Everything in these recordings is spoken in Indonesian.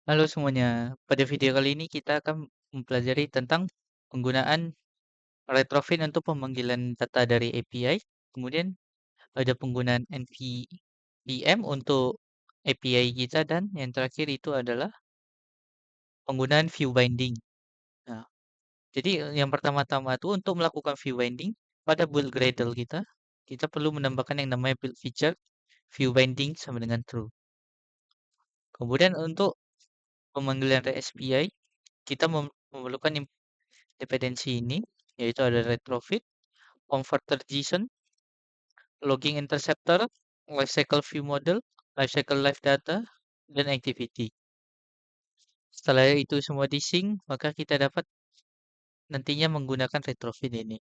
Halo semuanya, pada video kali ini kita akan mempelajari tentang penggunaan retrofit untuk pemanggilan data dari API, kemudian ada penggunaan NPM untuk API kita, dan yang terakhir itu adalah penggunaan view binding. Nah, jadi yang pertama-tama itu untuk melakukan view binding pada build Gradle kita perlu menambahkan yang namanya build feature view binding sama dengan true. Kemudian untuk pemanggilan REST API, kita memerlukan dependensi ini, yaitu ada retrofit, converter JSON, logging interceptor, lifecycle view model, lifecycle live data, dan activity. Setelah itu semua di-sync, maka kita dapat nantinya menggunakan retrofit ini.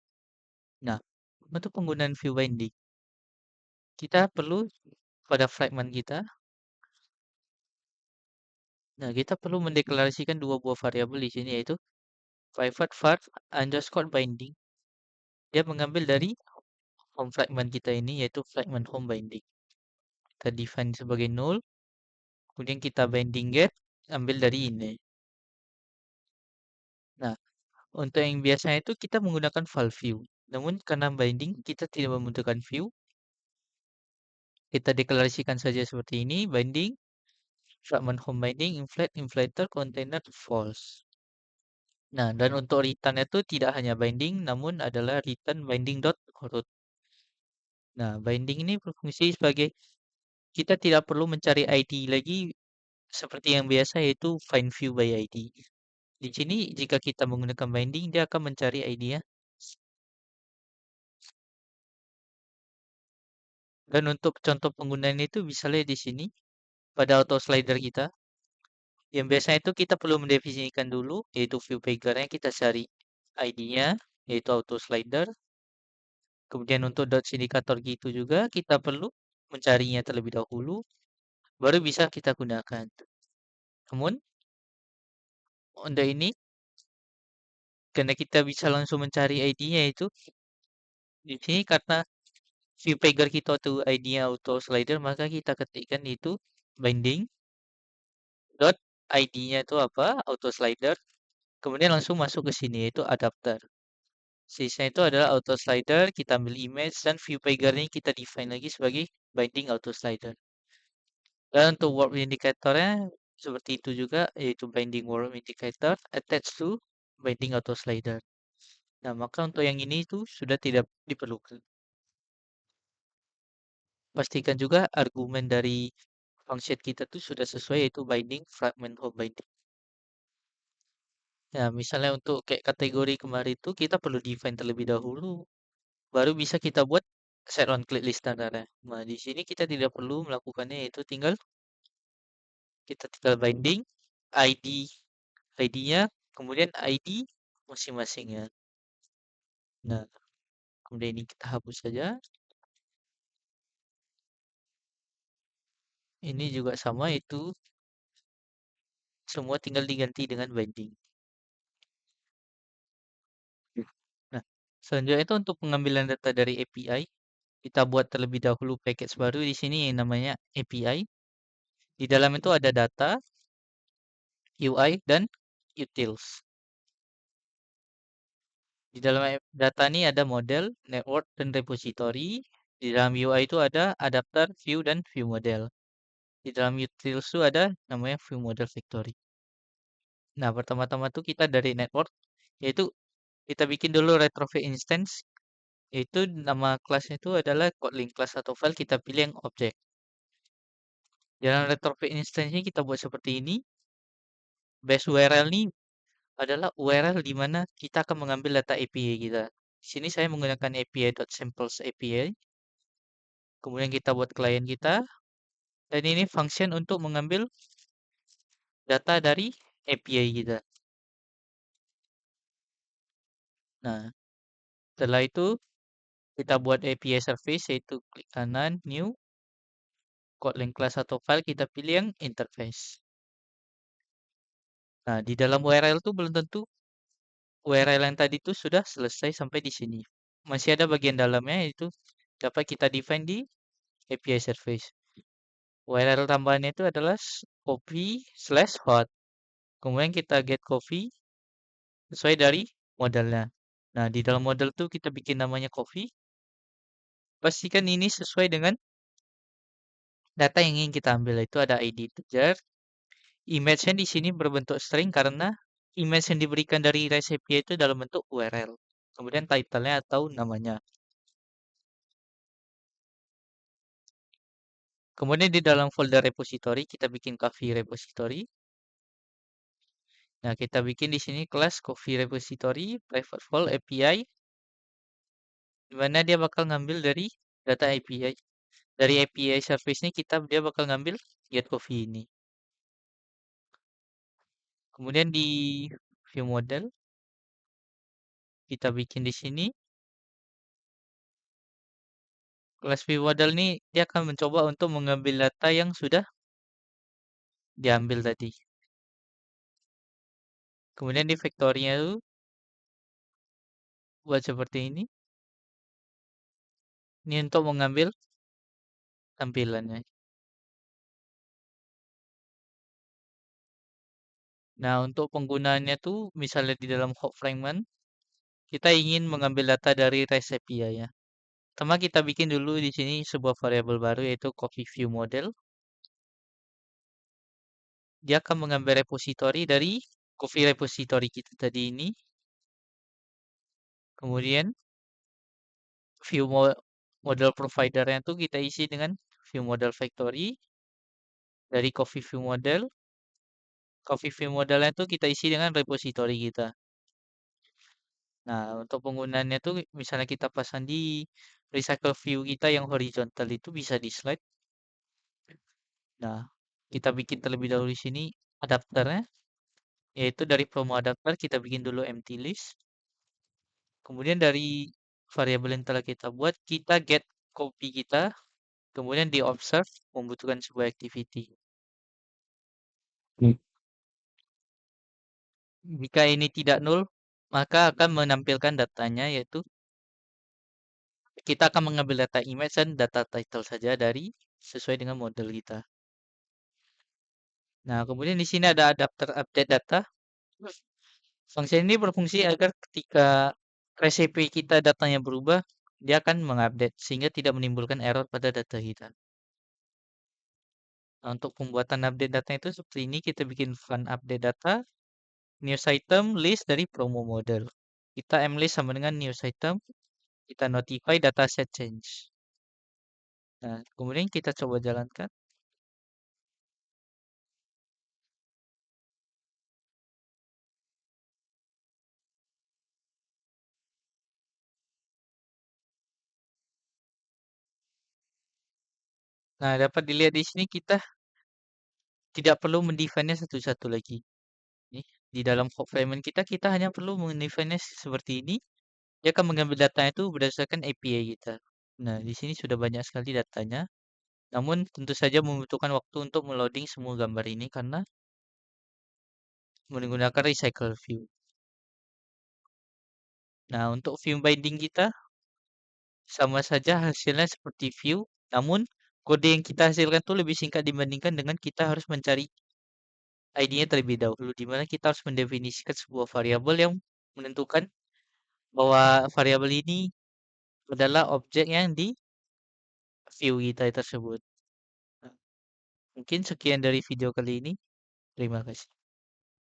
Nah, untuk penggunaan view binding, kita perlu pada fragment kita. Nah, kita perlu mendeklarasikan dua buah variabel di sini, yaitu private var underscore binding. Dia mengambil dari home fragment kita ini, yaitu fragment home binding. Kita define sebagai null, kemudian kita binding get, ambil dari ini. Nah, untuk yang biasanya itu kita menggunakan file view. Namun karena binding kita tidak membutuhkan view, kita deklarasikan saja seperti ini, binding, fragment home binding, inflator, container, false. Nah, dan untuk return itu tidak hanya binding, namun adalah return binding dot root. Nah, binding ini berfungsi sebagai kita tidak perlu mencari ID lagi seperti yang biasa, yaitu find view by ID. Di sini jika kita menggunakan binding, dia akan mencari ID-nya. Dan untuk contoh penggunaan itu bisa lihat di sini pada auto slider kita. Yang biasanya itu kita perlu mendefinisikan dulu, yaitu view pager-nya, kita cari ID-nya, yaitu auto slider. Kemudian untuk dot indicator gitu juga kita perlu mencarinya terlebih dahulu, baru bisa kita gunakan. Namun untuk ini, karena kita bisa langsung mencari ID-nya itu di sini, karena view pager kita tuh ID-nya auto slider, maka kita ketikkan itu binding dot ID-nya itu apa, auto slider, kemudian langsung masuk ke sini, yaitu adapter. Sisanya itu adalah auto slider, kita ambil image, dan view pager ini kita define lagi sebagai binding auto slider. Dan untuk warp indicator-nya seperti itu juga, yaitu binding warp indicator attached to binding auto slider. Nah, maka untuk yang ini itu sudah tidak diperlukan. Pastikan juga argumen dari function kita tuh sudah sesuai, yaitu binding fragment home binding. Nah, misalnya untuk kayak kategori kemarin itu kita perlu define terlebih dahulu, baru bisa kita buat set on click list standarnya. Nah, di sini kita tidak perlu melakukannya, yaitu kita tinggal binding ID-nya, kemudian ID masing-masingnya. Nah, kemudian ini kita hapus saja. Ini juga sama, itu semua tinggal diganti dengan binding. Nah, selanjutnya itu untuk pengambilan data dari API, kita buat terlebih dahulu package baru di sini yang namanya API. Di dalam itu ada data, UI, dan utils. Di dalam data ini ada model, network, dan repository. Di dalam UI itu ada adapter, view, dan view model. Di dalam utils itu ada namanya view model factory. Nah, pertama-tama tuh kita dari network, yaitu kita bikin dulu retrofit instance, yaitu nama kelasnya itu adalah Kotlin class atau file, kita pilih yang objek. Dalam retrofit instance ini kita buat seperti ini. Base URL ini adalah URL di mana kita akan mengambil data API kita. Di sini saya menggunakan api.samples API. Kemudian kita buat klien kita. Dan ini function untuk mengambil data dari API kita. Nah, setelah itu kita buat API service, yaitu klik kanan, new, Kotlin class atau file, kita pilih yang interface. Nah, di dalam URL itu belum tentu URL yang tadi itu sudah selesai sampai di sini. Masih ada bagian dalamnya, itu dapat kita define di API service. URL tambahannya itu adalah coffee/hot. Kemudian kita get coffee sesuai dari modelnya. Nah, di dalam model tuh kita bikin namanya coffee. Pastikan ini sesuai dengan data yang ingin kita ambil. Itu ada ID integer. Image-nya di sini berbentuk string karena image yang diberikan dari resepnya itu dalam bentuk URL. Kemudian title-nya atau namanya. Kemudian di dalam folder repository kita bikin coffee repository. Nah, kita bikin di sini kelas coffee repository private vault API, di mana dia bakal ngambil dari data API. Dari API service ini dia bakal ngambil get coffee ini. Kemudian di view model kita bikin di sini kelas view model ini dia akan mencoba untuk mengambil data yang sudah diambil tadi. Kemudian di factory-nya itu buat seperti ini. Ini untuk mengambil tampilannya. Nah, untuk penggunaannya tuh misalnya di dalam hot fragment kita ingin mengambil data dari REST API ya. Pertama kita bikin dulu di sini sebuah variabel baru yaitu coffee view model. Dia akan mengambil repository dari coffee repository kita tadi ini. Kemudian view model providernya tuh kita isi dengan view model factory dari coffee view model. Coffee view modelnya tuh kita isi dengan repository kita. Nah, untuk penggunaannya tuh misalnya kita pasang di recycle view kita yang horizontal itu bisa di slide. Nah, kita bikin terlebih dahulu di sini adapternya, yaitu dari promo adapter kita bikin dulu empty list. Kemudian dari variabel yang telah kita buat, kita get copy kita, kemudian di observe membutuhkan sebuah activity. Jika ini tidak null, maka akan menampilkan datanya yaitu kita akan mengambil data image dan data title saja dari sesuai dengan model kita. Nah, kemudian di sini ada adapter update data. Fungsi ini berfungsi agar ketika recipe kita datanya berubah, dia akan mengupdate sehingga tidak menimbulkan error pada data kita. Nah, untuk pembuatan update data itu seperti ini, kita bikin fun update data, news item, list dari promo model. Kita mlist sama dengan news item, kita notify data set change. Nah, kemudian kita coba jalankan. Nah, dapat dilihat di sini kita tidak perlu mendefine-nya satu-satu lagi. Nih, di dalam fragment kita hanya perlu mendefine-nya seperti ini. Dia akan mengambil datanya itu berdasarkan API kita. Nah, di sini sudah banyak sekali datanya. Namun tentu saja membutuhkan waktu untuk meloading semua gambar ini karena menggunakan recycle view. Nah, untuk view binding kita sama saja hasilnya seperti view, namun kode yang kita hasilkan itu lebih singkat dibandingkan dengan kita harus mencari ID-nya terlebih dahulu, di mana kita harus mendefinisikan sebuah variabel yang menentukan bahwa variabel ini adalah objek yang di view kita tersebut. Nah, mungkin sekian dari video kali ini. Terima kasih.